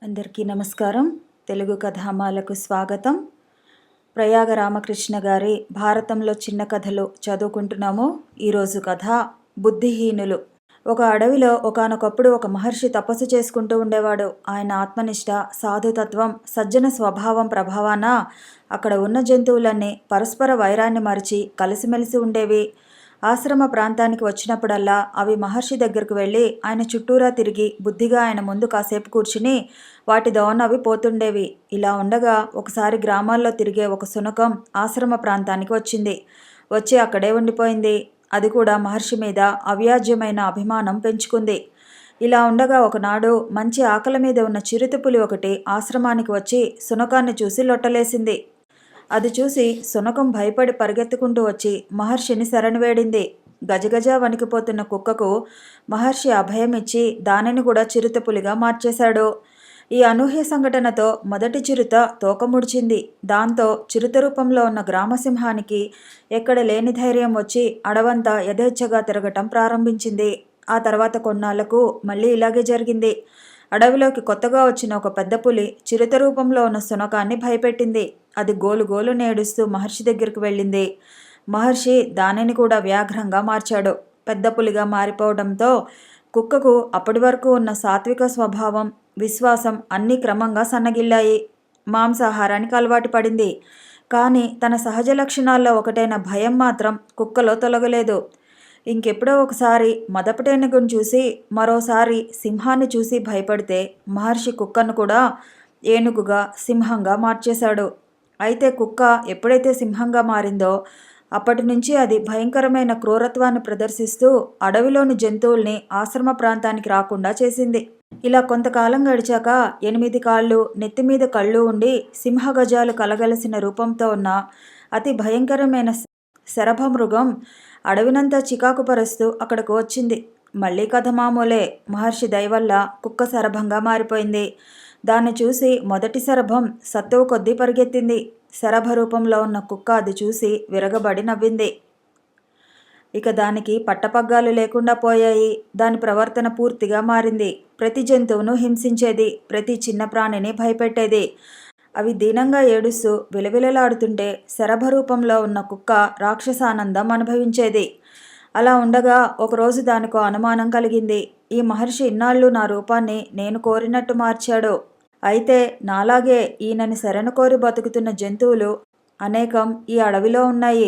అందరికీ నమస్కారం. తెలుగు కథామాలకు స్వాగతం. ప్రయాగ రామకృష్ణ గారి భారతంలో చిన్న కథలు చదువుకుంటున్నాము. ఈరోజు కథ బుద్ధిహీనులు. ఒక అడవిలో ఒకానొకప్పుడు ఒక మహర్షి తపస్సు చేసుకుంటూ ఉండేవాడు. ఆయన ఆత్మనిష్ట, సాధుతత్వం, సజ్జన స్వభావం ప్రభావాన అక్కడ ఉన్న జంతువులన్నీ పరస్పర వైరాన్ని మరిచి కలిసిమెలిసి ఉండేవి. ఆశ్రమ ప్రాంతానికి వచ్చినప్పుడల్లా అవి మహర్షి దగ్గరకు వెళ్ళి ఆయన చుట్టూరా తిరిగి బుద్ధిగా ఆయన ముందు కాసేపు కూర్చుని వాటి దోన అవి పోతుండేవి. ఇలా ఉండగా ఒకసారి గ్రామాల్లో తిరిగే ఒక శునకం ఆశ్రమ ప్రాంతానికి వచ్చింది. వచ్చి అక్కడే ఉండిపోయింది. అది కూడా మహర్షి మీద అవ్యాజ్యమైన అభిమానం పెంచుకుంది. ఇలా ఉండగా ఒకనాడు మంచి ఆకలి మీద ఉన్న చిరుతపులి ఒకటి ఆశ్రమానికి వచ్చి శునకాన్ని చూసి లొట్టలేసింది. అది చూసి శునకం భయపడి పరిగెత్తుకుంటూ వచ్చి మహర్షిని శరణు వేడింది. గజగజ వణికిపోతున్న కుక్కకు మహర్షి అభయం ఇచ్చి దానిని కూడా చిరుతపులిగా మార్చేశాడు. ఈ అనూహ్య సంఘటనతో మొదటి చిరుత తోక ముడిచింది. దాంతో చిరుత రూపంలో ఉన్న గ్రామసింహానికి ఎక్కడ లేని ధైర్యం వచ్చి అడవంతా యథేచ్ఛగా తిరగటం ప్రారంభించింది. ఆ తర్వాత కొన్నాళ్లకు మళ్ళీ ఇలాగే జరిగింది. అడవిలోకి కొత్తగా వచ్చిన ఒక పెద్ద పులి చిరుత రూపంలో ఉన్న శునకాన్ని భయపెట్టింది. అది గోలు గోలు నేడుస్తూ మహర్షి దగ్గరికి వెళ్ళింది. మహర్షి దానిని కూడా వ్యాఘ్రంగా మార్చాడు. పెద్ద పులిగా మారిపోవడంతో కుక్కకు అప్పటి వరకు ఉన్న సాత్విక స్వభావం, విశ్వాసం అన్నీ క్రమంగా సన్నగిల్లాయి. మాంసాహారానికి అలవాటు పడింది. కానీ తన సహజ లక్షణాల్లో ఒకటైన భయం మాత్రం కుక్కలో తొలగలేదు. ఇంకెప్పుడో ఒకసారి మదపటేనుగును చూసి, మరోసారి సింహాన్ని చూసి భయపడితే మహర్షి కుక్కను కూడా ఏనుగుగా, సింహంగా మార్చేశాడు. అయితే కుక్క ఎప్పుడైతే సింహంగా మారిందో అప్పటి నుంచి అది భయంకరమైన క్రూరత్వాన్ని ప్రదర్శిస్తూ అడవిలోని జంతువుల్ని ఆశ్రమ ప్రాంతానికి రాకుండా చేసింది. ఇలా కొంతకాలం గడిచాక 8 కాళ్ళు, నెత్తిమీద కళ్ళు ఉండి సింహగజాలు కలగలసిన రూపంతో ఉన్న అతి భయంకరమైన శరభమృగం అడవినంతా చికాకుపరుస్తూ అక్కడకు వచ్చింది. మళ్ళీ కథ మామూలే. మహర్షి దయవల్ల కుక్క శరభంగా మారిపోయింది. దాన్ని చూసి మొదటి శరభం సత్తువ కొద్దీ పరిగెత్తింది. శరభ రూపంలో ఉన్న కుక్క అది చూసి విరగబడి నవ్వింది. ఇక దానికి పట్టపగ్గాలు లేకుండా పోయాయి. దాని ప్రవర్తన పూర్తిగా మారింది. ప్రతి జంతువును హింసించేది. ప్రతి చిన్న ప్రాణిని భయపెట్టేది. అవి దీనంగా ఏడుస్తూ విలవిలలాడుతుంటే శరభ రూపంలో ఉన్న కుక్క రాక్షసానందం అనుభవించేది. అలా ఉండగా ఒకరోజు దానికో అనుమానం కలిగింది. ఈ మహర్షి ఇన్నాళ్ళు నా రూపాన్ని నేను కోరినట్టు మార్చాడు. అయితే నాలాగే ఈయనని శరణు కోరి బతుకుతున్న జంతువులు అనేకం ఈ అడవిలో ఉన్నాయి.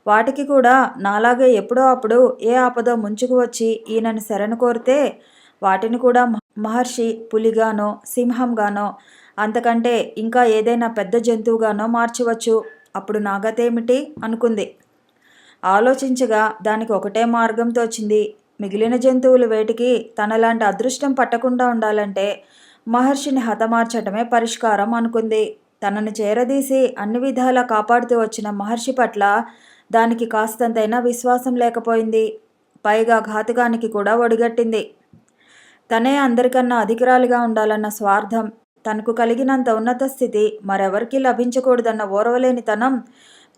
వాటికి కూడా నాలాగే ఎప్పుడో అప్పుడు ఏ ఆపదో ముంచుకు వచ్చి ఈయనని శరణు కోరితే వాటిని కూడా మహర్షి పులిగానో, సింహంగానో, అంతకంటే ఇంకా ఏదైనా పెద్ద జంతువుగానో మార్చవచ్చు. అప్పుడు నాగతేమిటి అనుకుంది. ఆలోచించగా దానికి ఒకటే మార్గం తోచింది. మిగిలిన జంతువుల వేటికి తనలాంటి అదృష్టం పట్టకుండా ఉండాలంటే మహర్షిని హతమార్చటమే పరిష్కారం అనుకుంది. తనను చేరదీసి అన్ని విధాలా కాపాడుతూ వచ్చిన మహర్షి పట్ల దానికి కాస్తంతైనా విశ్వాసం లేకపోయింది. పైగా ఘాతుకానికి కూడా ఒడిగట్టింది. తనే అందరికన్నా అధికురాలిగా ఉండాలన్న స్వార్థం, తనకు కలిగినంత ఉన్నత స్థితి మరెవరికీ లభించకూడదన్న ఓర్వలేనితనం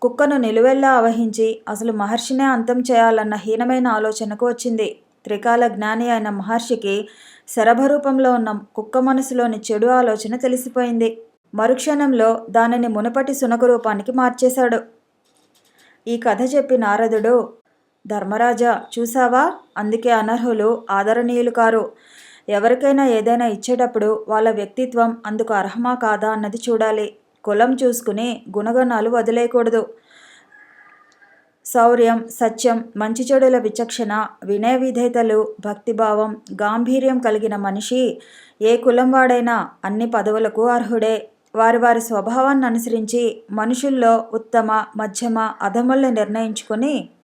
కుక్కను నిలువెల్లా అవహించి అసలు మహర్షినే అంతం చేయాలన్న హీనమైన ఆలోచనకు వచ్చింది. త్రికాల జ్ఞాని అయిన మహర్షికి శరభరూపంలో ఉన్న కుక్క మనసులోని చెడు ఆలోచన తెలిసిపోయింది. మరుక్షణంలో దానిని మునుపటి శునక రూపానికి మార్చేశాడు. ఈ కథ చెప్పి నారదుడు, ధర్మరాజా చూసావా, అందుకే అనర్హులు ఆదరణీయులు కారు. ఎవరికైనా ఏదైనా ఇచ్చేటప్పుడు వాళ్ళ వ్యక్తిత్వం అందుకు అర్హమా కాదా అన్నది చూడాలి. కులం చూసుకుని గుణగణాలు వదిలేయకూడదు. శౌర్యం, సత్యం, మంచి చెడుల విచక్షణ, వినయ విధేయతలు, భక్తిభావం, గాంభీర్యం కలిగిన మనిషి ఏ కులం వాడైనా అన్ని పదవులకు అర్హుడే. వారి వారి స్వభావాన్ని అనుసరించి మనుషుల్లో ఉత్తమ, మధ్యమ, అధముల్ని నిర్ణయించుకొని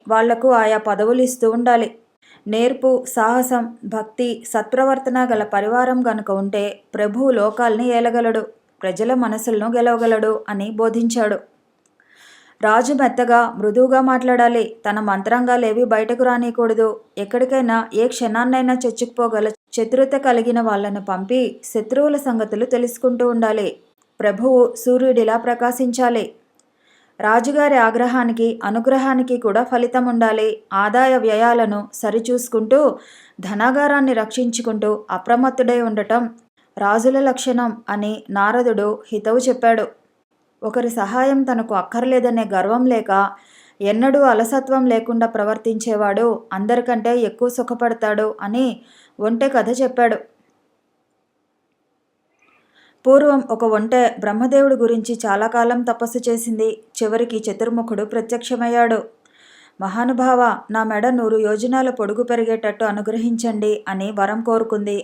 వాళ్లకు ఆయా పదవులు ఇస్తూ ఉండాలి. నేర్పు, సాహసం, భక్తి, సత్ప్రవర్తన గల పరివారం గనుక ఉంటే ప్రభువు లోకాల్ని ఏలగలడు, ప్రజల మనసులను గెలవగలడు అని బోధించాడు. రాజు మెత్తగా, మృదువుగా మాట్లాడాలి. తన మంత్రాంగాలేవి బయటకు రానియకూడదు. ఎక్కడికైనా ఏ క్షణాన్నైనా చొచ్చుకుపోగల చతురత కలిగిన వాళ్లను పంపి శత్రువుల సంగతులు తెలుసుకుంటూ ఉండాలి. ప్రభువు సూర్యుడిలా ప్రకాశించాలి. రాజుగారి ఆగ్రహానికి, అనుగ్రహానికి కూడా ఫలితం ఉండాలి. ఆదాయ వ్యయాలను సరిచూసుకుంటూ ధనాగారాన్ని రక్షించుకుంటూ అప్రమత్తుడై ఉండటం రాజుల లక్షణం అని నారదుడు హితవు చెప్పాడు. ఒకరి సహాయం తనకు అక్కర్లేదనే గర్వం లేక ఎన్నడూ అలసత్వం లేకుండా ప్రవర్తించేవాడు అందరికంటే ఎక్కువ సుఖపడతాడు అని ఒంటె కథ చెప్పాడు. పూర్వం ఒక ఒంటె బ్రహ్మదేవుడి గురించి చాలా కాలం తపస్సు చేసింది. చివరికి చతుర్ముఖుడు ప్రత్యక్షమయ్యాడు. మహానుభావ, నా మెడ 100 యోజనాల పొడుగు పెరిగేటట్టు అనుగ్రహించండి అని వరం కోరుకుంది.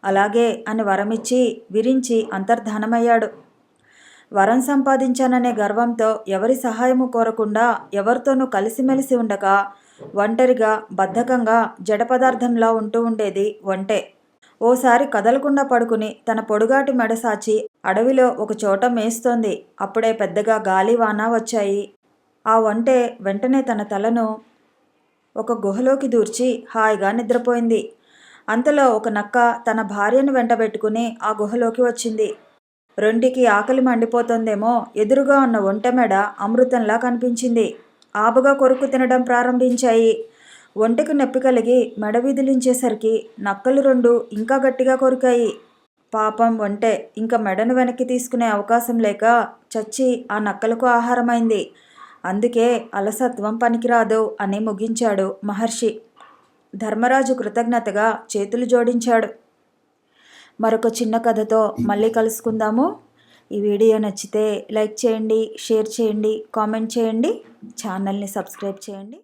అలాగే అని వరమిచ్చి విరించి అంతర్ధానమయ్యాడు. వరం సంపాదించాననే గర్వంతో ఎవరి సహాయము కోరకుండా ఎవరితోనూ కలిసిమెలిసి ఉండక ఒంటరిగా బద్ధకంగా జడ పదార్థంలా ఉంటూ ఉండేది ఒంటె. ఓసారి కదలకుండా పడుకుని తన పొడుగాటి మెడసాచి అడవిలో ఒక చోట మేస్తోంది. అప్పుడే పెద్దగా గాలి వాన వచ్చాయి. ఆ ఒంటె వెంటనే తన తలను ఒక గుహలోకి దూర్చి హాయిగా నిద్రపోయింది. అంతలో ఒక నక్క తన భార్యను వెంటబెట్టుకుని ఆ గుహలోకి వచ్చింది. రెంటికి ఆకలి మండిపోతుందేమో ఎదురుగా ఉన్న ఒంటె మెడ అమృతంలా కనిపించింది. ఆబగా కొరుకు తినడం ప్రారంభించాయి. ఒంటెకు నొప్పి కలిగి మెడ విదిలించేసరికి నక్కలు 2 ఇంకా గట్టిగా కొరికాయి. పాపం ఒంటె ఇంకా మెడను వెనక్కి తీసుకునే అవకాశం లేక చచ్చి ఆ నక్కలకు ఆహారమైంది. అందుకే అలసత్వం పనికిరాదు అని ముగించాడు మహర్షి. ధర్మరాజు కృతజ్ఞతగా చేతులు జోడించాడు. మరొక చిన్న కథతో మళ్ళీ కలుసుకుందాము. ఈ వీడియో నచ్చితే లైక్ చేయండి, షేర్ చేయండి, కామెంట్ చేయండి, ఛానల్ని సబ్స్క్రైబ్ చేయండి.